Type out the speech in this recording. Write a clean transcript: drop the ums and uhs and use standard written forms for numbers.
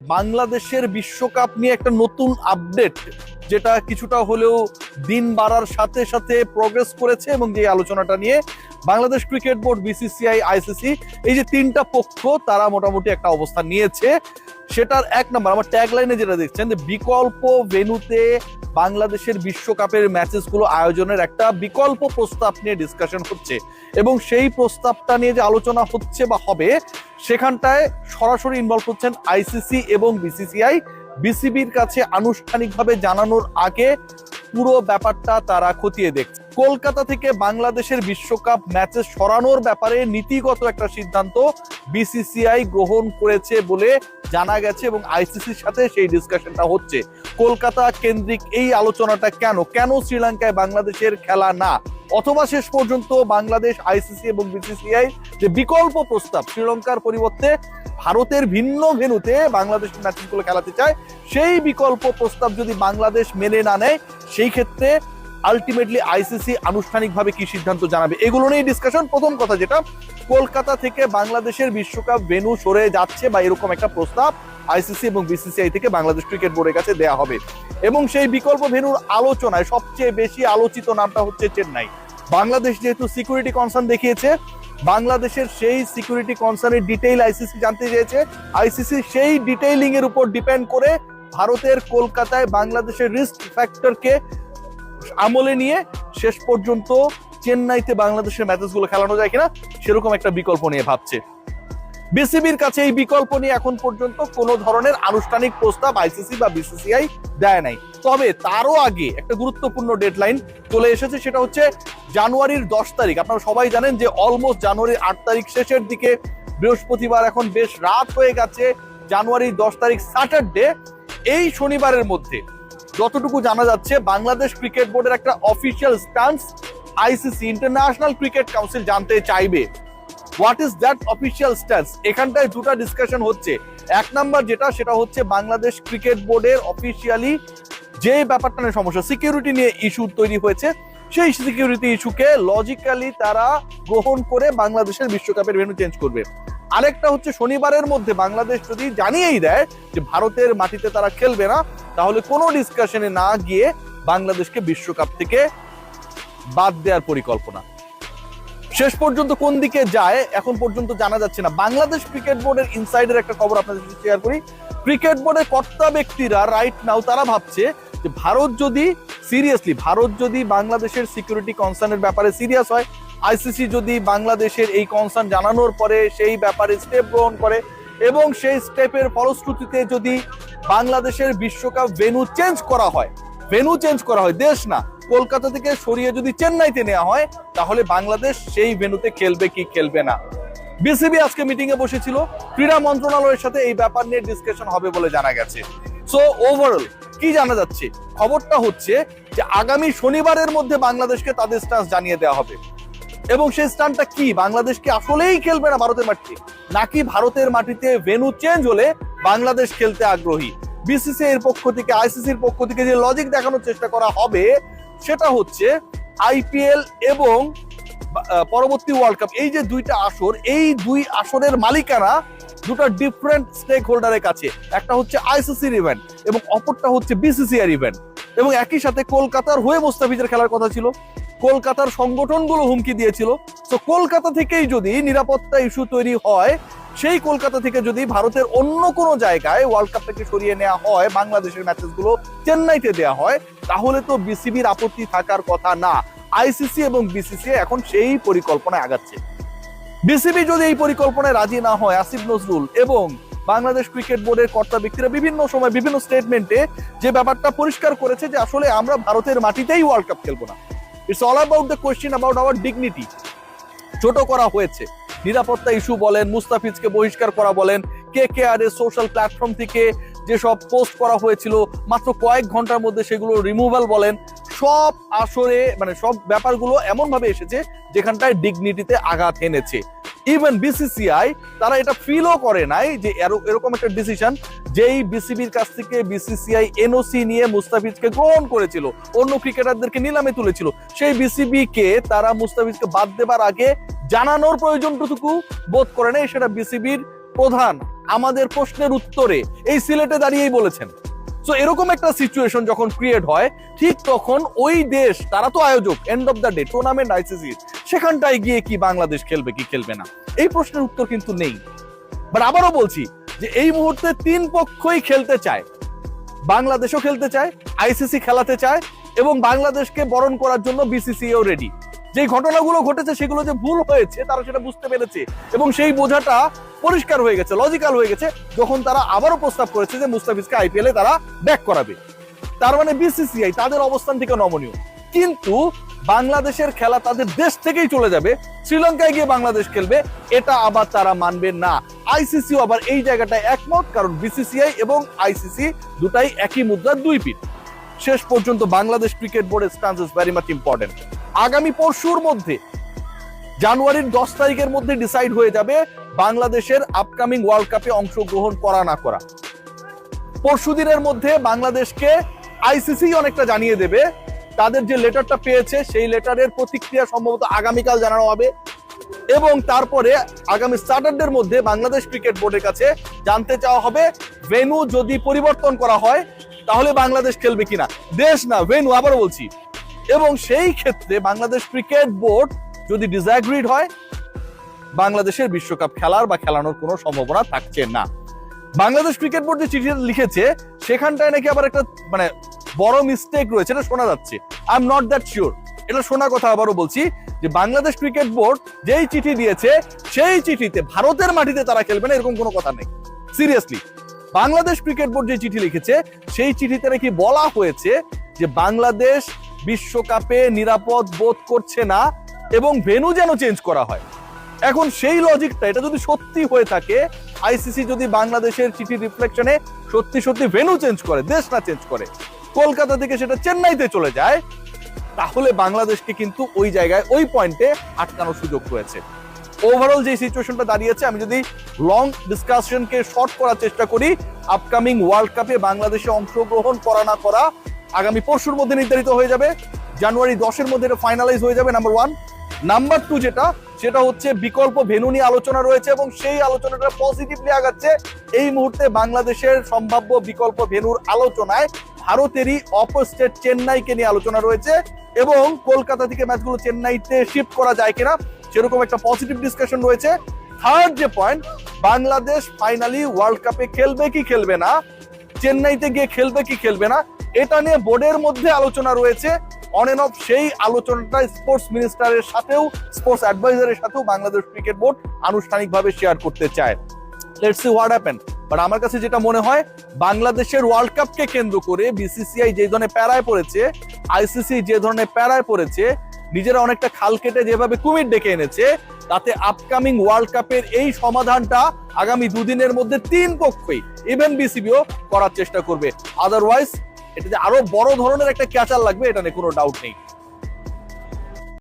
বাংলাদেশের বিশ্বকাপ নিয়ে একটা নতুন আপডেট, যেটা কিছুটা হলেও দিন বাড়ার সাথে সাথে প্রোগ্রেস করেছে, এবং যে আলোচনাটা নিয়ে Bangladesh cricket board, BCCI, ICC, এই যে তিনটা পক্ষ তারা মোটামুটি একটা অবস্থান নিয়েছে। সেটার এক নম্বর, আমার ট্যাগলাইনে যেটা দেখছেন, যে বিকল্প ভেন্যুতে বাংলাদেশের বিশ্বকাপের ম্যাচেস গুলো আয়োজনের একটা বিকল্প প্রস্তাব নিয়ে ডিসকাশন হচ্ছে, এবং সেই প্রস্তাবটা নিয়ে যে আলোচনা হচ্ছে বা হবে সেখানটায় সরাসরি ইনভলভ হচ্ছেন আইসিসি এবং বিসিসিআই। বিসিবির কাছে আনুষ্ঠানিকভাবে জানানোর আগে পুরো ব্যাপারটা তারা খতিয়ে দেখছে। কলকাতা থেকে বাংলাদেশের বিশ্বকাপ ম্যাচে সরানোর ব্যাপারে নীতিগত একটা সিদ্ধান্ত বিসিসিআই গ্রহণ করেছে বলে জানা গেছে, এবং আইসিসির সাথে সেই ডিসকাশনটা হচ্ছে। কলকাতা কেন্দ্রিক এই আলোচনাটা কেন শ্রীলঙ্কায় বাংলাদেশের খেলা না, অথবা শেষ পর্যন্ত বাংলাদেশ, আইসিসি এবং বিসিসিআই যে বিকল্প প্রস্তাব শ্রীলঙ্কার পরিবর্তে ভারতের ভিন্ন ভেন্যুতে বাংলাদেশের ম্যাচগুলো খেলাতে চায়, সেই বিকল্প প্রস্তাব যদি বাংলাদেশ মেনে না নেয়, সেই ক্ষেত্রে আলটিমেটলি আইসিসি আনুষ্ঠানিকভাবে কি সিদ্ধান্ত জানাবে, এগুলো নিয়ে ডিসকাশন। প্রথম কথা যেটা, কলকাতা থেকে বাংলাদেশের বিশ্বকাপ ভেন্যু সরে যাচ্ছে বা এরকম একটা প্রস্তাব আইসিসি এবং বিসিসিআই থেকে বাংলাদেশ ক্রিকেট বোর্ডের কাছে দেয়া হবে, এবং সেই বিকল্প ভেন্যুর আলোচনায় সবচেয়ে বেশি আলোচিত নামটা হচ্ছে চেন্নাই। বাংলাদেশ যেহেতু সিকিউরিটি কনসার্ন দেখিয়েছে, বাংলাদেশের সেই সিকিউরিটি কনসার্নের ডিটেইল আইসিসি জানতে চেয়েছে। আইসিসি সেই ডিটেইলিং এর উপর ডিপেন্ড করে ভারতের কলকাতায় বাংলাদেশের রিস্ক ফ্যাক্টরকে আমলে নিয়ে শেষ পর্যন্ত চেন্নাইতে বাংলাদেশের ম্যাচেসগুলো খেলানো যায় কিনা সেরকম একটা বিকল্প নিয়ে ভাবছে। বিসিবির কাছে এই বিকল্প নিয়ে এখন পর্যন্ত কোনো ধরনের আনুষ্ঠানিক প্রস্তাব আইসিসি বা বিসিসিআই দেয় নাই। তবে তারও আগে একটা গুরুত্বপূর্ণ ডেডলাইন চলে এসেছে, সেটা হচ্ছে জানুয়ারির 10 তারিখ। আপনারা সবাই জানেন যে অলমোস্ট জানুয়ারির 8 তারিখ শেষের দিকে, বৃহস্পতিবার, এখন বেশ রাত হয়ে গেছে, জানুয়ারির 10 তারিখ স্যাটারডে। এই শনিবারের মধ্যে যতটুকু জানা যাচ্ছে, বাংলাদেশ ক্রিকেট বোর্ডের একটা official stance ICC, international cricket council, জানতে চাইবে। What is that official stance? এখানটায় দুটা ডিসকাশন হচ্ছে। এক নাম্বার যেটা, সেটা হচ্ছে বাংলাদেশ ক্রিকেট বোর্ডের অফিসিয়ালি যে ব্যাপারটা নিয়ে সমস্যা, সিকিউরিটি নিয়ে ইস্যু তৈরি হয়েছে, সেই সিকিউরিটি ইস্যুকে লজিক্যালি তারা গ্রহণ করে বাংলাদেশের বিশ্বকাপের ভেন্যু চেঞ্জ করবে। আরেকটা হচ্ছে, শনিবারের মধ্যে বাংলাদেশ যদি জানিয়েই দেয় যে ভারতের মাটিতে তারা খেলবে না, তাহলে কোনো ডিসকাশনে না গিয়ে বাংলাদেশকে বিশ্বকাপ থেকে বাদ দেওয়ার পরিকল্পনা। শেষ পর্যন্ত কোন দিকে যায় এখন পর্যন্ত জানা যাচ্ছে না। বাংলাদেশ ক্রিকেট বোর্ডের ইনসাইডের একটা খবর আপনাদের সাথে শেয়ার করি। ক্রিকেট বোর্ডের কর্তা ব্যক্তিরা রাইট নাও তারা ভাবছে যে ভারত যদি বাংলাদেশের সিকিউরিটি কনসার্নের ব্যাপারে সিরিয়াস হয়, আইসিসি যদি বাংলাদেশের এই কনসার্ন জানানোর পরে সেই ব্যাপারে স্টেপ গ্রহণ করে, এবং সেই স্টেপের ফলশ্রুতিতে যদি বাংলাদেশের বিশ্বকাপ ভেন্যু চেঞ্জ করা হয়, দেশ না, কলকাতা থেকে সরিয়ে যদি চেন্নাইতে নেওয়া হয়, তাহলে বাংলাদেশ সেই ভেন্যুতে খেলবে কি খেলবে না। বিসিবি আজকে মিটিং এ বসেছিল, ক্রীড়া মন্ত্রণালয়ের সাথে এই ব্যাপার নিয়ে ডিসকাশন হবে বলে জানা গেছে। সো ওভারঅল কি জানা যাচ্ছে, খবরটা হচ্ছে যে আগামী শনিবারের মধ্যে বাংলাদেশকে তাদের স্ট্যান্স জানিয়ে দেওয়া হবে, এবং সেই স্ট্যান্সটা কি, বাংলাদেশ কি আসলেই খেলবে না ভারতের মাটিতে, নাকি ভারতের মাটিতে ভেন্যু চেঞ্জ হলে বাংলাদেশ খেলতে আগ্রহী। বিসিসিআই এর পক্ষ থেকে, আইসিসির পক্ষ থেকে যে লজিক দেখানোর চেষ্টা করা হবে, সেটা হচ্ছে আইপিএল এবং পরবর্তী ওয়ার্ল্ড কাপ, এই যে দুইটা আসর, এই দুই আসরের মালিকানা দুটো ডিফারেন্ট স্টেক হোল্ডারের কাছে। একটা হচ্ছে আইসিসির ইভেন্ট এবং অপরটা হচ্ছে বিসিসিআই ইভেন্ট, এবং একই সাথে কলকাতার হয়ে মুস্তাফিজের খেলার কথা ছিল, কলকাতার সংগঠনগুলো হুমকি দিয়েছিল। তো কলকাতা থেকেই যদি নিরাপত্তা ইস্যু তৈরি হয়, সেই কলকাতা থেকে যদি ভারতের অন্য কোনো জায়গায় ওয়ার্ল্ড কাপ থেকে সরিয়ে নেওয়া হয়, বাংলাদেশের ম্যাচেসগুলো চেন্নাইতে দেওয়া হয়, তাহলে তো বিসিবির আপত্তি থাকার কথা না। আইসিসি এবং বিসিসিআই এখন সেই পরিকল্পনায় আগাচ্ছে। বিসিবি যদি এই পরিকল্পনায় রাজি না হয়, আসিফ নজরুল এবং বাংলাদেশ ক্রিকেট বোর্ডের কর্তা ব্যক্তিরা বিভিন্ন সময় বিভিন্ন স্টেটমেন্টে যে ব্যাপারটা পরিষ্কার করেছে যে আসলে আমরা ভারতের মাটিতেই ওয়ার্ল্ড কাপ খেলবো না, it's all about the question about our dignity. ছোট করা হয়েছে, নিরাপত্তা ইস্যু বলেন, মুস্তাফিজকে বহিষ্কার করা বলেন, কেকেআর এর সোশ্যাল প্ল্যাটফর্ম থেকে যেসব পোস্ট করা হয়েছিল মাত্র কয়েক ঘন্টার মধ্যে সেগুলো রিমুভাল বলেন, সব আসরে মানে সব ব্যাপারগুলো এমন ভাবে এসেছে যেখানটায় ডিগনিটিতে আঘাত এনেছে। ইভেন বিসিসিআই তারা এটা ফিলও করে নাই যে এরকম একটা ডিসিশন, যেই বিসিবির কাছ থেকে বিসিসিআই এনওসি নিয়ে মুস্তাফিজকে গ্রহণ করেছিল, অন্য ক্রিকেটারদেরকে নিলামে তুলেছিল, সেই বিসিবি কে তারা মুস্তাফিজকে বাদ দেবার আগে জানানোর প্রয়োজনটুকু বোধ করে নাই। সেটা বিসিবির প্রধান আমাদের প্রশ্নের উত্তরে এই সিলেটে দাঁড়িয়েই বলেছেন। সো এরকম একটা সিচুয়েশন যখন ক্রিয়েট হয়, ঠিক তখন ওই দেশ, তারা তো আয়োজক end of the day tournament ICC, সেখানটায় গিয়ে কি বাংলাদেশ খেলবে কি খেলবে না, এই প্রশ্নের উত্তর কিন্তু নেই। বাট আবারও বলছি যে এই মুহূর্তে তিন পক্ষই খেলতে চায়, বাংলাদেশও খেলতে চায়, আইসিসি খেলাতে চায়, এবং বাংলাদেশকে বরণ করার জন্য বিসিসিআইও রেডি। যে ঘটনাগুলো ঘটেছে সেগুলো যে ভুল হয়েছে তারা সেটা বুঝতে পেরেছে, এবং সেই বোঝাটা পরিষ্কার হয়ে গেছে, লজিক্যাল হয়ে গেছে, যখন তারা আবারও প্রস্তাব করেছে যে মুস্তাফিজকে আইপিএল এ তারা ব্যাক করাবে। তার মানে বিসিসিআই তাদের অবস্থান থেকে নমনীয়, কিন্তু বাংলাদেশের খেলা তাদের দেশ থেকেই চলে যাবে, শ্রীলঙ্কায় গিয়ে বাংলাদেশ খেলবে, এটা আবার তারা মানবে না। আইসিসিও আবার এই জায়গাটায় একমত, কারণ বিসিসিআই এবং আইসিসি দুটাই একই মুদ্রার দুই পিঠ। শেষ পর্যন্ত বাংলাদেশ ক্রিকেট বোর্ডের stance is very much important. আগামী পরশুর মধ্যে, জানুয়ারির 10 তারিখের মধ্যে ডিসাইড হয়ে যাবে বাংলাদেশের আপকামিং ওয়ার্ল্ড কাপে অংশগ্রহণ করা না করা। পরশুদিনের মধ্যে বাংলাদেশকে আইসিসি অনেকটা জানিয়ে দেবে, তাদের যে লেটারটা পেয়েছে সেই লেটারের প্রতিক্রিয়া সম্ভবত আগামীকাল জানানো হবে, এবং তারপরে আগামী স্যাটারডের মধ্যে বাংলাদেশ ক্রিকেট বোর্ডের কাছে জানতে চাওয়া হবে ভেন্যু যদি পরিবর্তন করা হয় তাহলে বাংলাদেশ খেলবে কিনা, দেশ না ভেন্যু, আবার বলছি। এবং সেই ক্ষেত্রে বাংলাদেশ ক্রিকেট বোর্ড যদি ডিসঅ্যাগ্রিড হয়, বাংলাদেশের বিশ্বকাপ খেলার বা খেলানোর কোনো সম্ভাবনা থাকছে না। বাংলাদেশ ক্রিকেট বোর্ড যে চিঠি লিখেছে সেখানটায় নাকি আবার একটা মানে বড় মিস্টেক রয়েছে, এটা শোনা যাচ্ছে। I am not that sure, এটা শোনা কথা। আবারও বলছি যে বাংলাদেশ ক্রিকেট বোর্ড যেই চিঠি দিয়েছে সেই চিঠিতে ভারতের মাটিতে তারা খেলবে না এরকম কোনো কথা নেই। সিরিয়াসলি, বাংলাদেশ ক্রিকেট বোর্ড যে চিঠি লিখেছে সেই চিঠিতে নাকি বলা হয়েছে যে বাংলাদেশ বিশ্বকাপে নিরাপদ বোধ করছে না এবং ভেন্যু যেন চেঞ্জ করা হয়। এখন সেই লজিকটা, এটা যদি সত্যি হয়ে থাকে, আইসিসি যদি বাংলাদেশের চিঠি রিফ্লেকশনে সত্যি সত্যি ভেন্যু চেঞ্জ করে, দেশ না চেঞ্জ করে, কলকাতা থেকে সেটা চেন্নাইতে চলে যায়, তাহলে বাংলাদেশকে কিন্তু ওই জায়গায় ওই পয়েন্টে আটকানোর সুযোগ রয়েছে। ওভারঅল যে সিচুয়েশনটা দাঁড়িয়েছে, আমি যদি লং ডিসকাশনকে শর্ট করার চেষ্টা করি, আপকামিং ওয়ার্ল্ড কাপে বাংলাদেশে অংশগ্রহণ করা না করা আগামী পরশুর মধ্যে নির্ধারিত হয়ে যাবে, জানুয়ারি 10-এর মধ্যে এটা ফাইনালাইজ হয়ে যাবে, নাম্বার 1। নাম্বার 2 সেটা হচ্ছে বিকল্প ভেন্যু নিয়ে আলোচনা রয়েছে, এবং সেই আলোচনাটা পজিটিভলি আগাচ্ছে। এই মুহূর্তে বাংলাদেশের সম্ভাব্য বিকল্প ভেন্যুর আলোচনায় ভারতেরই অপর স্টেট চেন্নাইকে নিয়ে আলোচনা রয়েছে, এবং কলকাতা থেকে ম্যাচগুলো চেন্নাইতে শিফট করা যায় কিনা সেরকম একটা পজিটিভ ডিসকাশন রয়েছে। থার্ড যে পয়েন্ট, বাংলাদেশ ফাইনালি ওয়ার্ল্ড কাপে খেলবে কি খেলবে না, চেন্নাইতে গিয়ে খেলবে কি খেলবে না, এটা নিয়ে বোর্ডের মধ্যে আলোচনা রয়েছে অন এন্ড অফ। সেই আলোচনাটা স্পোর্টস মিনিস্টারের সাথেও, স্পোর্টস অ্যাডভাইজারের সাথেও বাংলাদেশ ক্রিকেট বোর্ড আনুষ্ঠানিকভাবে শেয়ার করতে চায়। Let's see what happen. But আমার কাছে যেটা মনে হয়, বাংলাদেশের ওয়ার্ল্ড কাপকে কেন্দ্র করে বিসিসিআই যে ধরনের প্যারায় পড়েছে, আইসিসি যে ধরনের প্যারায় পড়েছে, নিজেরা অনেকটা খাল কেটে যেভাবে কুমির ডেকে এনেছে, তাতে আপকামিং ওয়ার্ল্ড কাপের এই সমাধানটা আগামী দুদিনের মধ্যে তিন পক্ষই, ইভেন বিসিবিও করার চেষ্টা করবে। আদারওয়াইজ এটাতে আরো বড় ধরনের একটা ক্যাচার লাগবে, এটা নিয়ে কোনো ডাউট নেই।